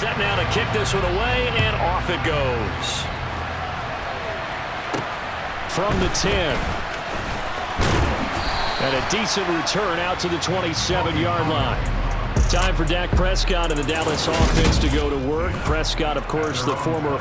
Set now to kick this one away, and off it goes. From the 10. And a decent return out to the 27-yard line. Time for Dak Prescott and the Dallas offense to go to work. Prescott, of course, the former...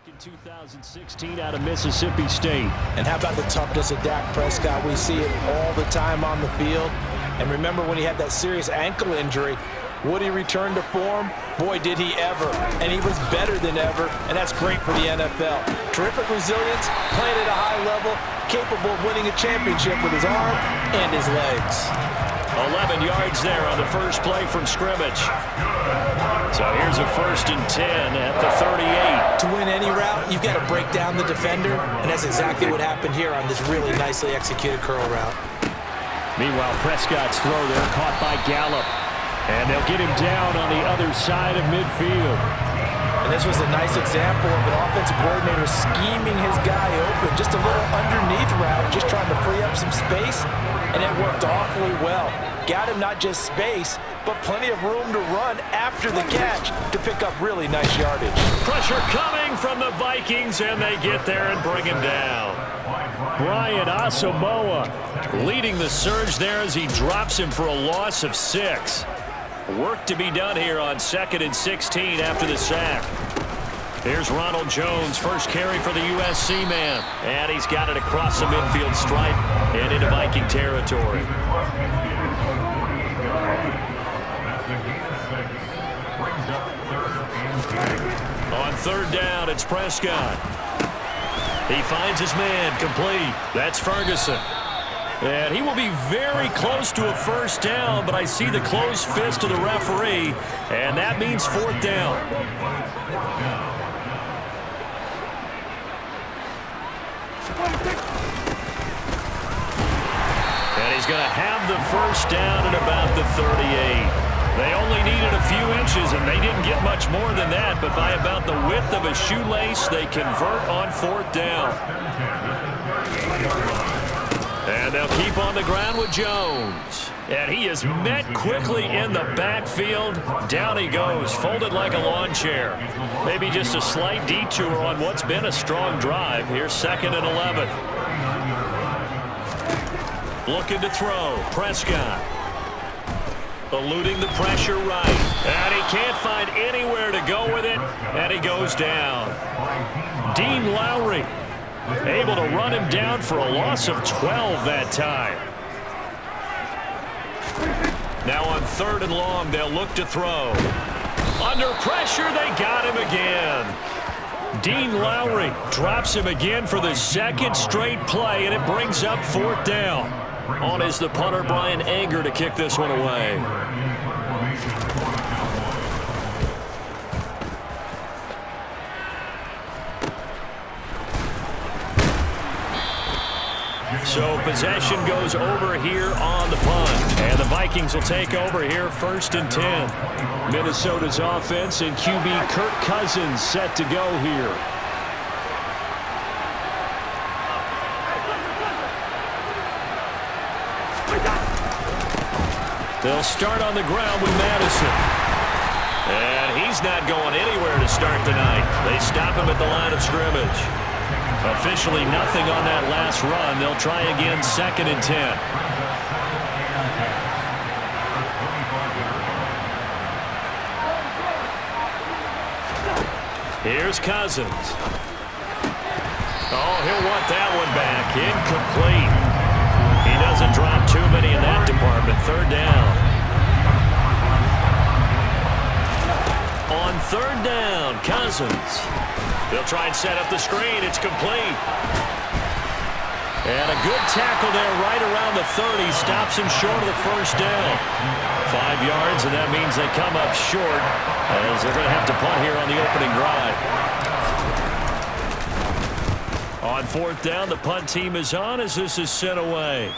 in 2016 out of Mississippi State. And how about the toughness of Dak Prescott? We see it all the time on the field. And remember when he had that serious ankle injury, would he return to form? Boy, did he ever. And he was better than ever, and that's great for the NFL. Terrific resilience, playing at a high level, capable of winning a championship with his arm and his legs. 11 yards there on the first play from scrimmage. So here's a 1st and 10 at the 38. To win any route, you've got to break down the defender, and that's exactly what happened here on this really nicely executed curl route. Meanwhile, Prescott's throw there caught by Gallup. And they'll get him down on the other side of midfield. And this was a nice example of an offensive coordinator scheming his guy open. Just a little underneath route, just trying to free up some space, and it worked awfully well. Got him not just space, but plenty of room to run after the catch to pick up really nice yardage. Pressure coming from the Vikings, and they get there and bring him down. Brian Asamoah leading the surge there as he drops him for a loss of 6. Work to be done here on 2nd and 16 after the sack. Here's Ronald Jones, first carry for the USC man. And he's got it across the midfield stripe and into Viking territory. On 3rd down, it's Prescott. He finds his man, complete. That's Ferguson. And he will be very close to a 1st down, but I see the closed fist of the referee, and that means 4th down. And he's going to have the 1st down at about the 38. They only needed a few inches, and they didn't get much more than that, but by about the width of a shoelace, they convert on 4th down. And they'll keep on the ground with Jones. And he is met quickly in the backfield. Down he goes, folded like a lawn chair. Maybe just a slight detour on what's been a strong drive. Here's 2nd and 11. Looking to throw. Prescott. Eluding the pressure right. And he can't find anywhere to go with it. And he goes down. Dean Lowry able to run him down for a loss of 12 that time. Now on 3rd and long, they'll look to throw. Under pressure, they got him again. Dean Lowry drops him again for the 2nd straight play, and it brings up 4th down. On is the punter, Brian Anger, to kick this one away. So possession goes over here on the punt. And the Vikings will take over here 1st and 10. Minnesota's offense and QB Kirk Cousins set to go here. They'll start on the ground with Madison. And he's not going anywhere to start tonight. They stop him at the line of scrimmage. Officially nothing on that last run. They'll try again 2nd and 10. Here's Cousins. Oh, he'll want that one back. Incomplete. He doesn't drop too many in that department. 3rd down. Cousins. They'll try and set up the screen. It's complete. And a good tackle there right around the 30. Stops him short of the first down. 5 yards, and that means they come up short as they're going to have to punt here on the opening drive. On 4th down, the punt team is on as this is sent away.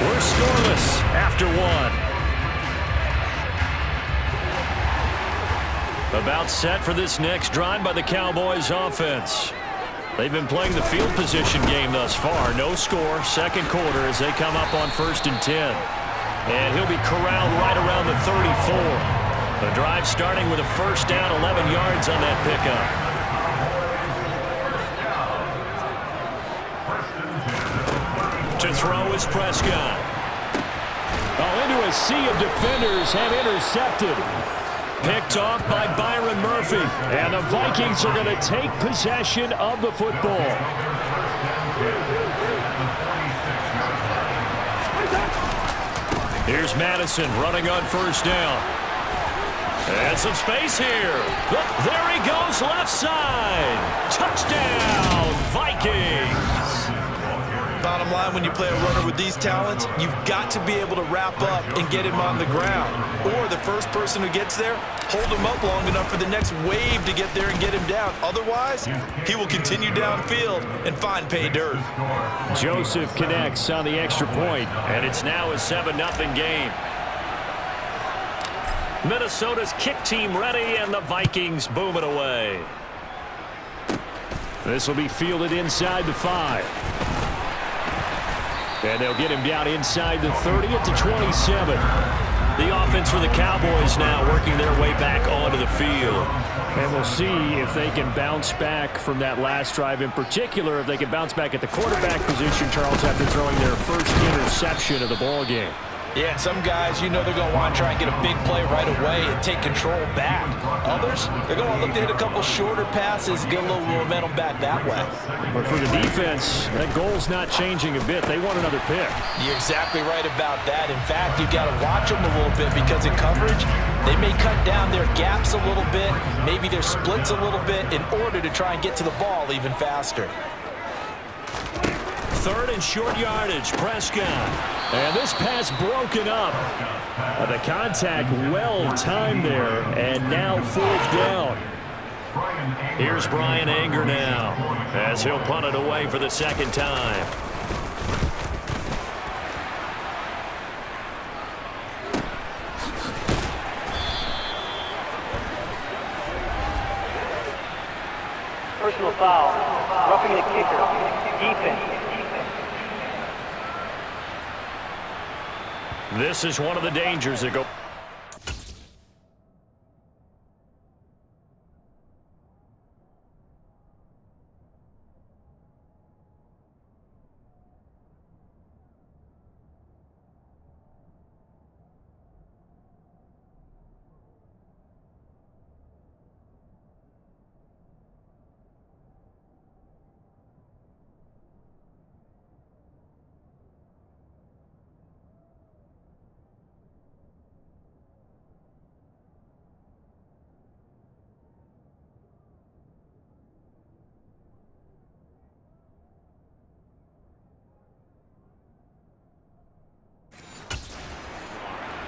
We're scoreless after 1. About set for this next drive by the Cowboys offense. They've been playing the field position game thus far. No score, second quarter as they come up on 1st and 10. And he'll be corralled right around the 34. The drive starting with a first down, 11 yards on that pickup. To throw is Prescott. Oh, into a sea of defenders and intercepted. Picked off by Byron Murphy. And the Vikings are going to take possession of the football. Here's Madison running on first down. And some space here. There he goes, left side. Touchdown, Vikings. Bottom line, when you play a runner with these talents, you've got to be able to wrap up and get him on the ground. Or the first person who gets there, hold him up long enough for the next wave to get there and get him down. Otherwise, he will continue downfield and find pay dirt. Joseph connects on the extra point. And it's now a 7-0 game. Minnesota's kick team ready, and the Vikings boom it away. This will be fielded inside the 5. And they'll get him down inside the 30 at the 27. The offense for the Cowboys now working their way back onto the field. And we'll see if they can bounce back from that last drive. In particular, if they can bounce back at the quarterback position, Charles, after throwing their first interception of the ball game. Yeah, some guys, you know they're going to want to try and get a big play right away and take control back. Others, they're going to look to hit a couple shorter passes, get a little momentum back that way. But for the defense, that goal's not changing a bit. They want another pick. You're exactly right about that. In fact, you've got to watch them a little bit because in coverage, they may cut down their gaps a little bit, maybe their splits a little bit in order to try and get to the ball even faster. 3rd and short yardage, Prescott. And this pass broken up. The contact well timed there, and now 4th down. Here's Brian Anger now as he'll punt it away for the second time. Personal foul, roughing the kicker, defense. This is one of the dangers that go.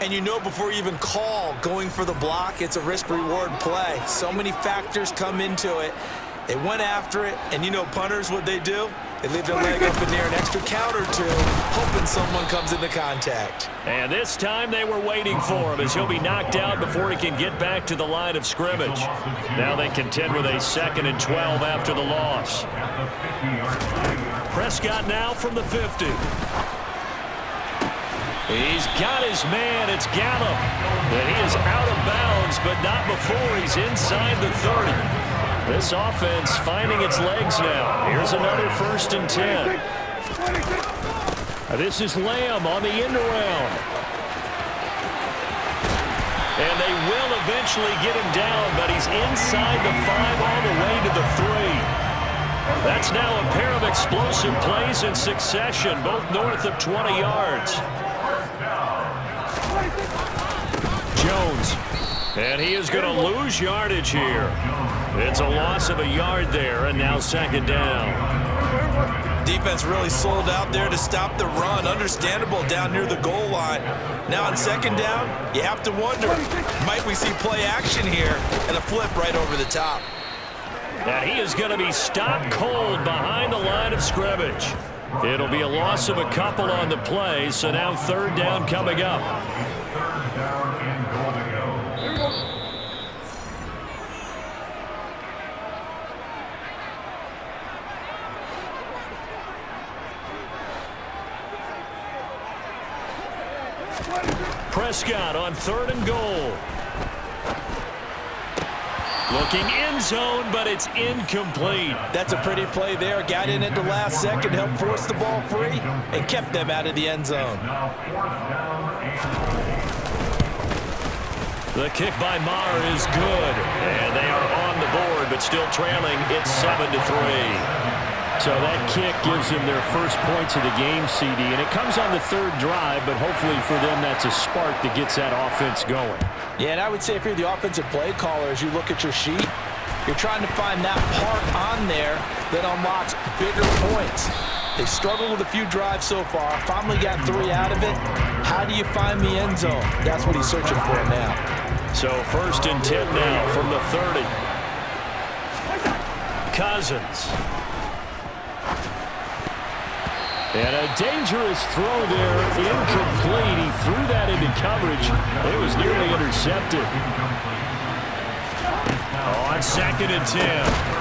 And you know before you even call going for the block, it's a risk-reward play. So many factors come into it. They went after it, and you know punters, what they do? They leave their leg up in there an extra count or two, hoping someone comes into contact. And this time they were waiting for him as he'll be knocked out before he can get back to the line of scrimmage. Now they contend with a 2nd and 12 after the loss. Prescott now from the 50. He's got his man. It's Gallup. And he is out of bounds, but not before he's inside the 30. This offense finding its legs now. Here's another 1st and 10. This is Lamb on the end around. And they will eventually get him down, but he's inside the 5 all the way to the 3. That's now a pair of explosive plays in succession, both north of 20 yards. Jones. And he is going to lose yardage here. It's a loss of a yard there, and now second down. Defense really sold out there to stop the run. Understandable down near the goal line. Now on second down, you have to wonder, might we see play action here and a flip right over the top? And he is going to be stopped cold behind the line of scrimmage. It'll be a loss of a couple on the play, so now third down coming up. Prescott on third and goal. Looking end zone, but it's incomplete. That's a pretty play there. Got in at the last second, helped force the ball free, and kept them out of the end zone. The kick by Maher is good, and they are on the board, but still trailing. It's 7-3. So that kick gives them their first points of the game, CD, and it comes on the third drive, but hopefully for them that's a spark that gets that offense going. Yeah, and I would say if you're the offensive play caller, as you look at your sheet, you're trying to find that part on there that unlocks bigger points. They struggled with a few drives so far, finally got 3 out of it. How do you find the end zone? That's what he's searching for now. So first and 10 now from the 30. Cousins. And a dangerous throw there, incomplete. He threw that into coverage. It was nearly intercepted. On second and 10,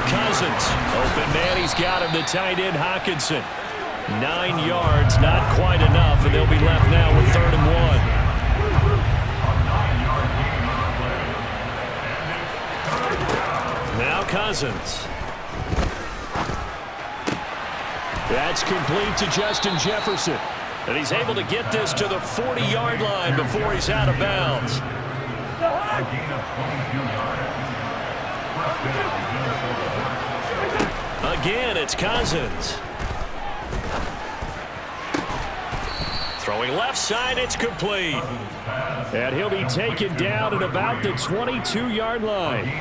Cousins. Open man, he's got him, the tight end, Hockenson. 9 yards, not quite enough, and they'll be left now with third and 1. Now Cousins. That's complete to Justin Jefferson. And he's able to get this to the 40-yard line before he's out of bounds. Again, it's Cousins. Throwing left side, it's complete. And he'll be taken down at about the 22-yard line.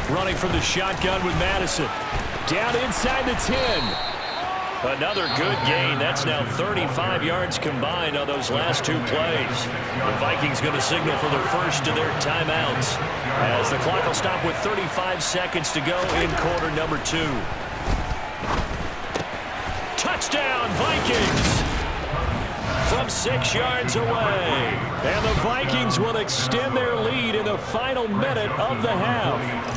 Running from the shotgun with Madison. Down inside the 10. Another good gain. That's now 35 yards combined on those last 2 plays. The Vikings going to signal for the first of their timeouts as the clock will stop with 35 seconds to go in quarter number 2. Touchdown, Vikings! From 6 yards away. And the Vikings will extend their lead in the final minute of the half.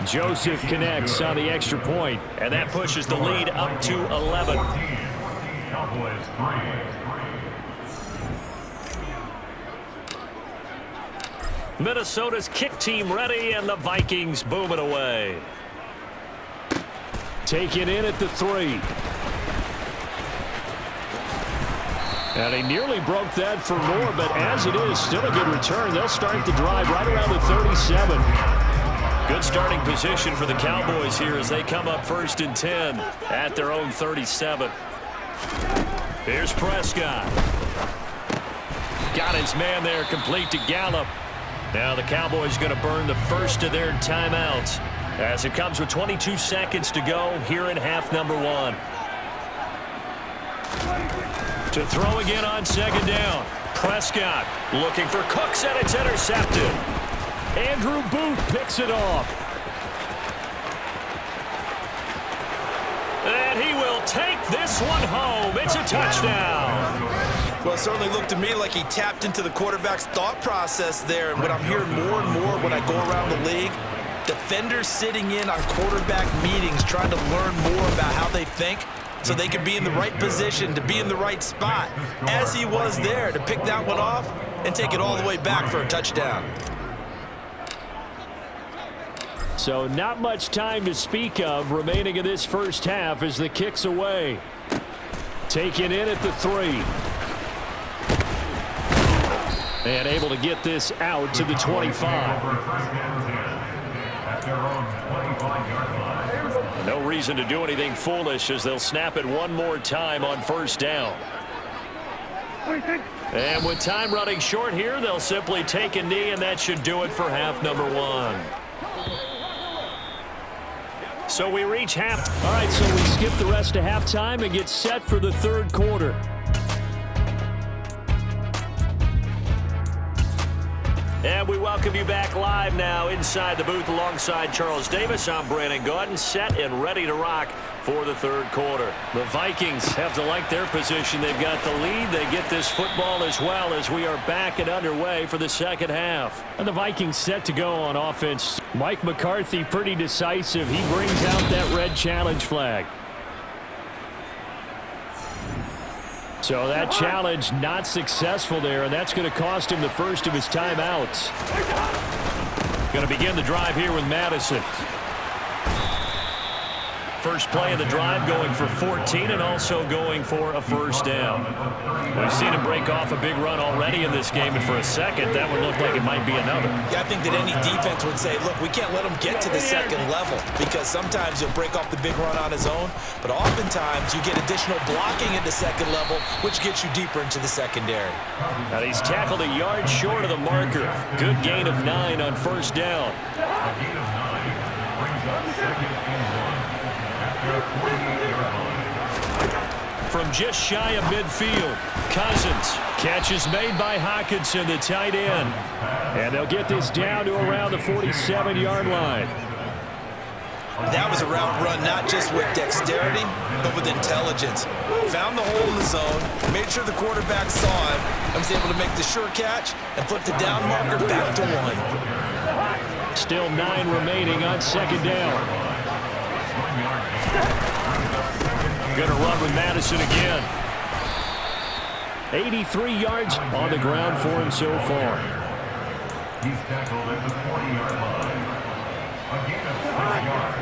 Joseph connects on the extra point, and that pushes the lead up to 11. Minnesota's kick team ready, and the Vikings booming away. Taken in at the 3. And he nearly broke that for more, but as it is, still a good return. They'll start the drive right around the 37. Good starting position for the Cowboys here as they come up first and 10 at their own 37. Here's Prescott. Got his man there, complete to Gallup. Now the Cowboys going to burn the first of their timeouts as it comes with 22 seconds to go here in half number 1. To throw again on second down. Prescott looking for Cooks, and it's intercepted. Andrew Booth picks it off. And he will take this one home. It's a touchdown. Well, it certainly looked to me like he tapped into the quarterback's thought process there. And what I'm hearing more and more when I go around the league, defenders sitting in on quarterback meetings trying to learn more about how they think so they can be in the right position, to be in the right spot, as he was there, to pick that one off and take it all the way back for a touchdown. So not much time to speak of remaining in this first half as the kick's away. Taken in at the 3. And able to get this out to the 25. No reason to do anything foolish as they'll snap it one more time on first down. And with time running short here, they'll simply take a knee, and that should do it for half number one. So we reach half. All right, so we skip the rest of halftime and get set for the third quarter. And we welcome you back live now inside the booth alongside Charles Davis. I'm Brandon Gaudin, set and ready to rock for the third quarter. The Vikings have to like their position. They've got the lead. They get this football as well as we are back and underway for the second half. And the Vikings set to go on offense. Mike McCarthy pretty decisive. He brings out that red challenge flag. So that challenge not successful there, and that's going to cost him the first of his timeouts. Going to begin the drive here with Madison. First play of the drive going for 14 and also going for a first down. We've seen him break off a big run already in this game, and for a second, that would look like it might be another. Yeah, I think that any defense would say, look, we can't let him get to the second level because sometimes he'll break off the big run on his own, but oftentimes you get additional blocking at the second level, which gets you deeper into the secondary. And he's tackled a yard short of the marker. Good gain of 9 on first down. From just shy of midfield, Cousins. Catch is made by Hockenson, the tight end. And they'll get this down to around the 47-yard line. That was a route run not just with dexterity, but with intelligence. Found the hole in the zone, made sure the quarterback saw it, and was able to make the sure catch and flip the down marker back to 1. Still 9 remaining on second down. Going to run with Madison again. 83 yards on the ground for him so far. He's tackled at the 40-yard line. Again, a 4-yard.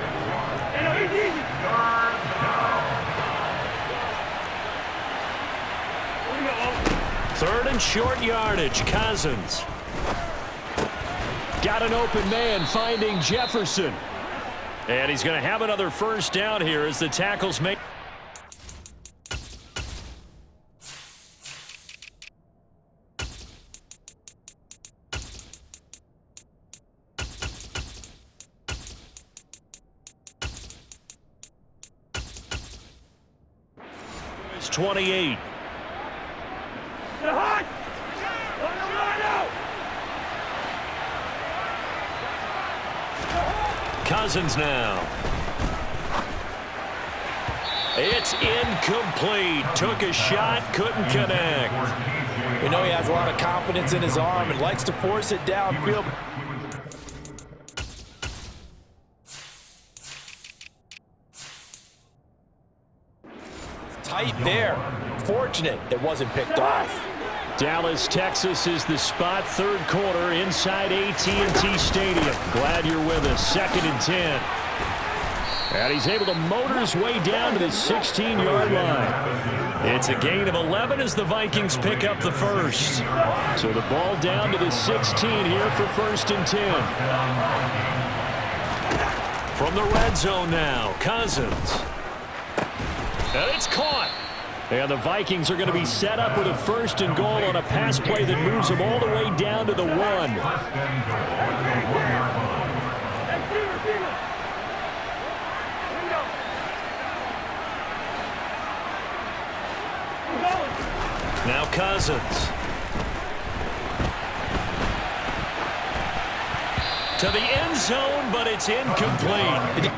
Third and short yardage, Cousins. Got an open man finding Jefferson. And he's going to have another first down here as the tackles make. It's 28. Cousins now. It's incomplete. Took a shot, couldn't connect. We know he has a lot of confidence in his arm and likes to force it downfield. Tight there. Fortunate it wasn't picked off. Dallas, Texas is the spot. Third quarter inside AT&T Stadium. Glad you're with us. 2nd and 10. And he's able to motor his way down to the 16-yard line. It's a gain of 11 as the Vikings pick up the first. So the ball down to the 16 here for 1st and 10. From the red zone now, Cousins. And it's caught. And the Vikings are going to be set up with a 1st and goal on a pass play that moves them all the way down to the 1. Now Cousins. To the end zone, but it's incomplete.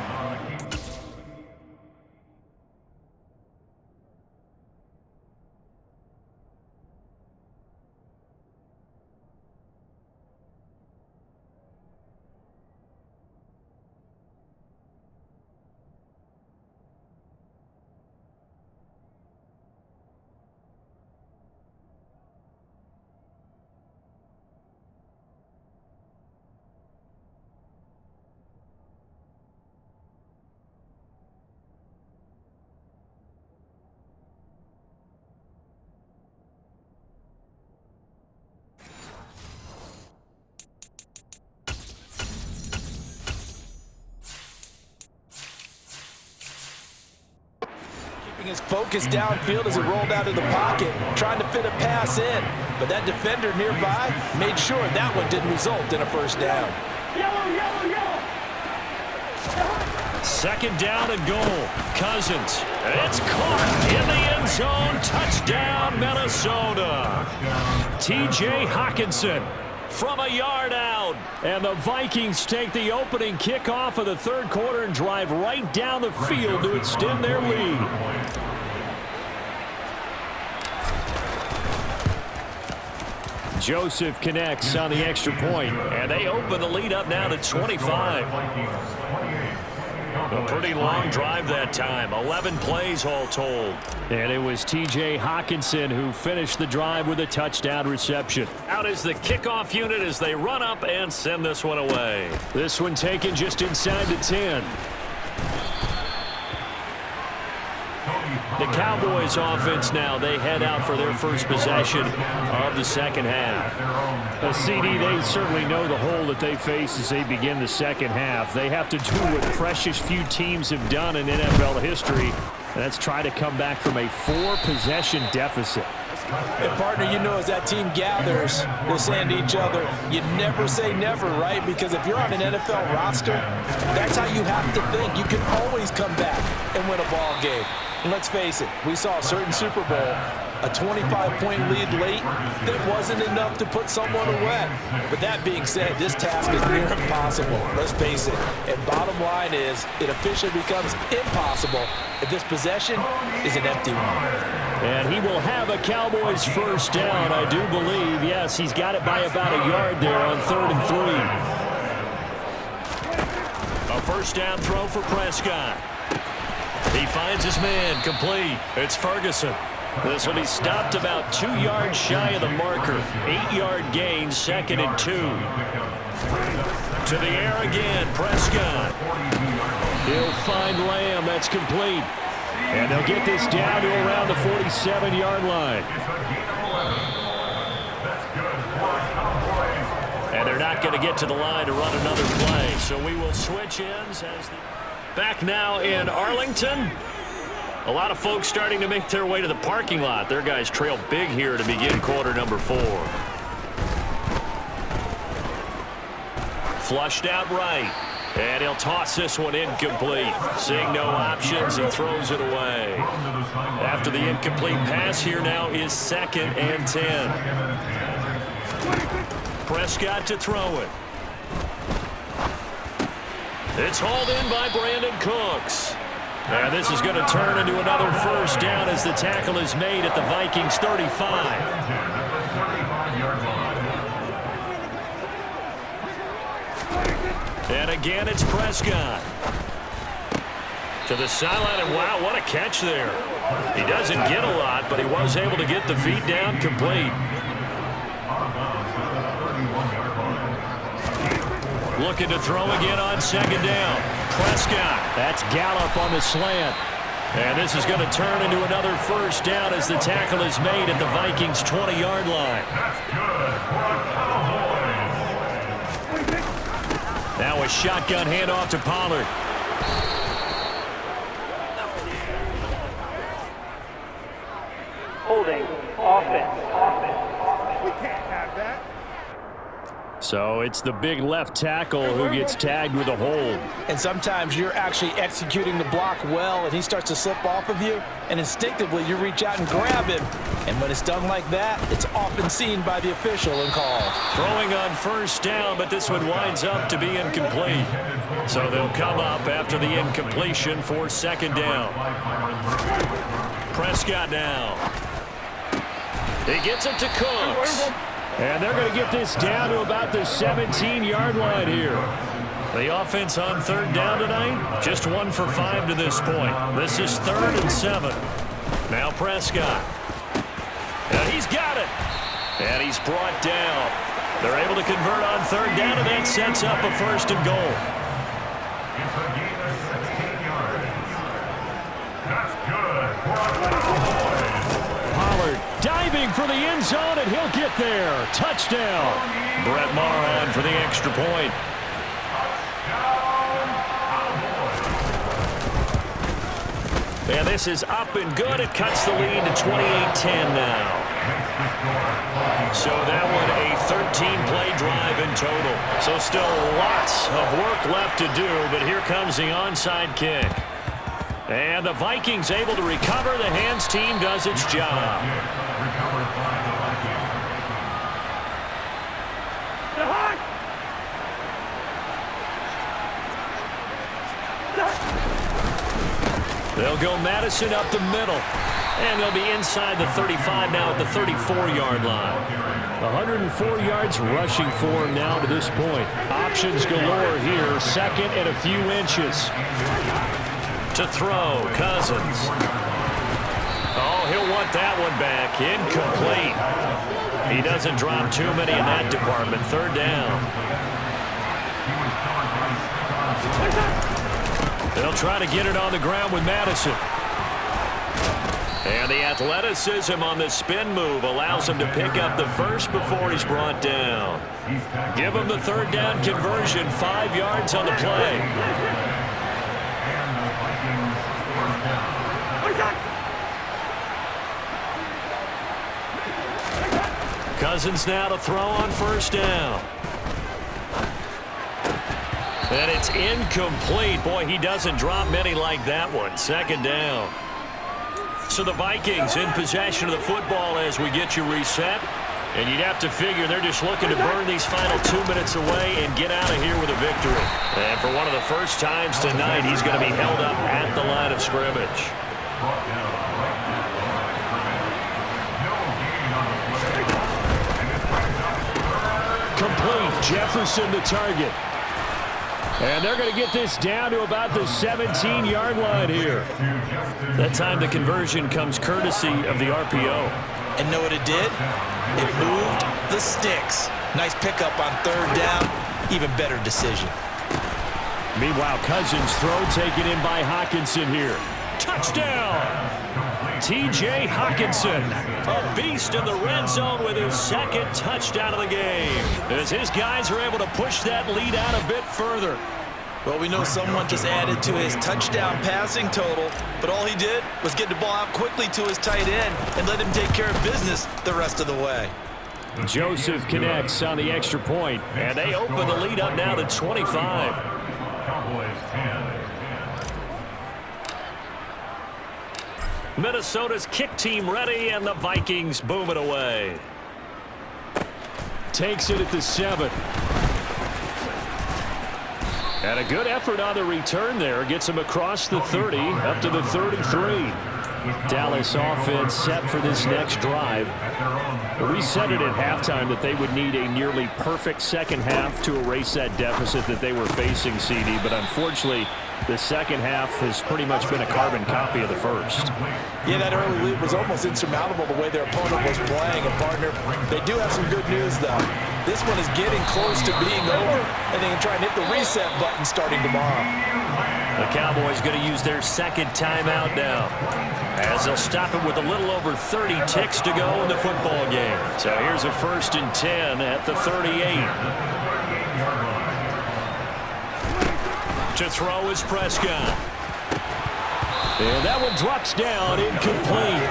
his focus downfield as he rolled out of the pocket, trying to fit a pass in. But that defender nearby made sure that one didn't result in a first down. Second down and goal. Cousins. It's caught in the end zone. Touchdown, Minnesota. T.J. Hockenson from a yard out. And the Vikings take the opening kickoff of the third quarter and drive right down the field to extend their lead. Joseph connects on the extra point, and they open the lead up now to 25. A pretty long drive that time, 11 plays all told. And it was T.J. Hockenson who finished the drive with a touchdown reception. Out is the kickoff unit as they run up and send this one away. This one taken just inside the 10. The Cowboys offense now, they head out for their first possession of the second half. A CD, they certainly know the hole that they face as they begin the second half. They have to do what precious few teams have done in NFL history, and that's try to come back from a 4-possession deficit. And partner, you know, as that team gathers, they're saying to each other, you never say never, right? Because if you're on an NFL roster, that's how you have to think. You can always come back and win a ball game. And let's face it, we saw a certain Super Bowl, a 25-point lead late that wasn't enough to put someone away. But that being said, this task is near impossible. Let's face it. And bottom line is, it officially becomes impossible if this possession is an empty one. And he will have a Cowboys first down, I do believe. Yes, he's got it by about a yard there on 3rd and 3. A first down throw for Prescott. He finds his man, complete. It's Ferguson. This one he stopped about 2 yards shy of the marker. 8-yard gain, 2nd and 2. To the air again, Prescott. He'll find Lamb, that's complete. And they'll get this down to around the 47-yard line. And they're not going to get to the line to run another play. So we will switch ends as back now in Arlington. A lot of folks starting to make their way to the parking lot. Their guys trail big here to begin quarter number 4. Flushed out right. And he'll toss this one incomplete. Seeing no options, he throws it away. After the incomplete pass, here now is 2nd and 10. Prescott to throw it. It's hauled in by Brandon Cooks. And this is going to turn into another first down as the tackle is made at the Vikings 35. And again, it's Prescott. To the sideline, and wow, what a catch there. He doesn't get a lot, but he was able to get the feet down complete. Looking to throw again on 2nd down. Prescott. That's Gallup on the slant. And this is going to turn into another first down as the tackle is made at the Vikings 20-yard line. Now a shotgun handoff to Pollard. Holding, offense. We can't have that. So it's the big left tackle who gets tagged with a hold. And sometimes you're actually executing the block well, and he starts to slip off of you, and instinctively you reach out and grab him. And when it's done like that, it's often seen by the official and called. Throwing on first down, but this one winds up to be incomplete. So they'll come up after the incompletion for 2nd down. Prescott now. He gets it to Cooks. And they're going to get this down to about the 17-yard line here. The offense on 3rd down tonight, just 1 for 5 to this point. This is 3rd and 7. Now Prescott. And he's got it. And he's brought down. They're able to convert on 3rd down, and that sets up a 1st and goal. Pollard diving for the end zone, and he'll get there. Touchdown. Brett Maher on for the extra point. And this is up and good. It cuts the lead to 28-10 now. So that one a 13-play drive in total. So still lots of work left to do, but here comes the onside kick. And the Vikings able to recover. The hands team does its job. They'll go Madison up the middle. And they'll be inside the 35 now at the 34-yard line. 104 yards rushing for him now to this point. Options galore here. Second and a few inches. To throw, Cousins. Oh, he'll want that one back. Incomplete. He doesn't drop too many in that department. Third down. They'll try to get it on the ground with Madison. And the athleticism on the spin move allows him to pick up the first before he's brought down. Give him the third down conversion, 5 yards on the play. Cousins now to throw on first down. And it's incomplete. Boy, he doesn't drop many like that one. Second down. So the Vikings in possession of the football as we get you reset. And you'd have to figure they're just looking to burn these final 2 minutes away and get out of here with a victory. And for one of the first times tonight, he's going to be held up at the line of scrimmage. Complete. Jefferson the target. And they're going to get this down to about the 17-yard line here. That time the conversion comes courtesy of the RPO. And know what it did? It moved the sticks. Nice pickup on third down. Even better decision. Meanwhile, Cousins' throw taken in by Hockenson here. Touchdown! T.J. Hockenson, a beast in the red zone with his second touchdown of the game. As his guys are able to push that lead out a bit further. Well, we know someone just added to his touchdown passing total, but all he did was get the ball out quickly to his tight end and let him take care of business the rest of the way. Joseph connects on the extra point. And they open the lead up now to 25. Cowboys 10. Minnesota's kick team ready, and the Vikings boom it away. Takes it at the 7. And a good effort on the return there. Gets him across the 30, up to the 33. Dallas offense set for this next drive. We said it at halftime that they would need a nearly perfect second half to erase that deficit that they were facing, CD. But unfortunately, the second half has pretty much been a carbon copy of the first. Yeah, that early lead was almost insurmountable the way their opponent was playing. And, partner, they do have some good news, though. This one is getting close to being over, and they can try and hit the reset button starting tomorrow. The Cowboys going to use their second timeout now, as they'll stop it with a little over 30 ticks to go in the football game. So here's a 1st and 10 at the 38. To throw is Prescott. And that one drops down, incomplete.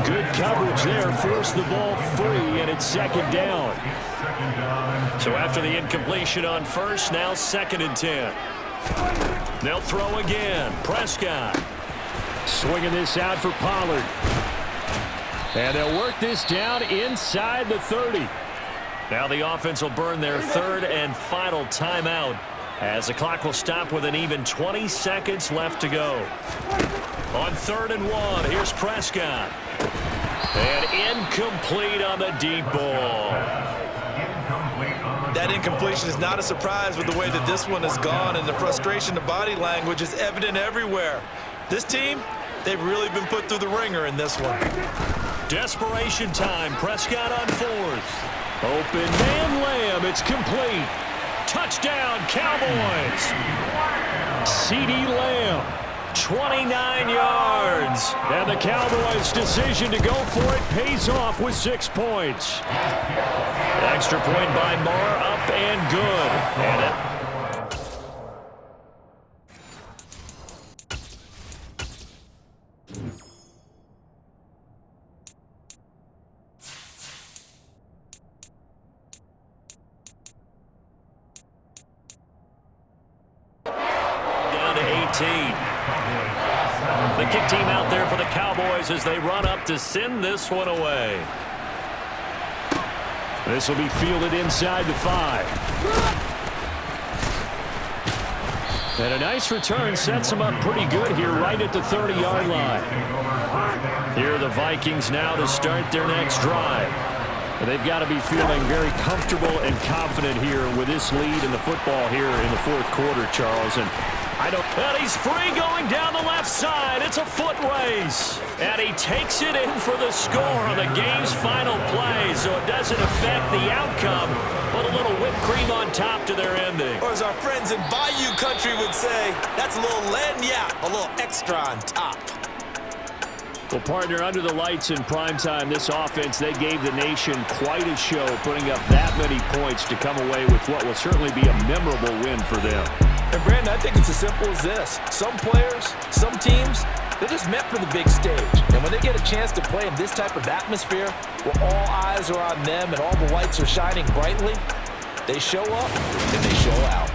Good coverage there, forced the ball free, and it's second down. So after the incompletion on first, now 2nd and 10. They'll throw again. Prescott. Swinging this out for Pollard. And they'll work this down inside the 30. Now the offense will burn their 3rd and final timeout, as the clock will stop with an even 20 seconds left to go. On 3rd and 1, here's Prescott. And incomplete on the deep ball. That incompletion is not a surprise with the way that this one has gone, and the frustration, the body language is evident everywhere. This team, they've really been put through the ringer in this one. Desperation time. Prescott on 4th. Open man Lamb. It's complete. Touchdown, Cowboys. CD Lamb. 29 yards. And the Cowboys' decision to go for it pays off with 6 points. Extra point by Marr, up and good. And The kick team out there for the Cowboys as they run up to send this one away. This will be fielded inside the 5. And a nice return sets them up pretty good here right at the 30-yard line. Here are the Vikings now to start their next drive. They've got to be feeling very comfortable and confident here with this lead in the football here in the fourth quarter, Charles. And he's free going down the left side. It's a foot race. And he takes it in for the score on the game's final play, so it doesn't affect the outcome, but a little whipped cream on top to their ending. Or as our friends in Bayou country would say, that's a little lagniappe, a little extra on top. Well, partner, under the lights in primetime, this offense, they gave the nation quite a show, putting up that many points to come away with what will certainly be a memorable win for them. And Brandon, I think it's as simple as this. Some players, some teams, they're just meant for the big stage. And when they get a chance to play in this type of atmosphere, where all eyes are on them and all the lights are shining brightly, they show up and they show out.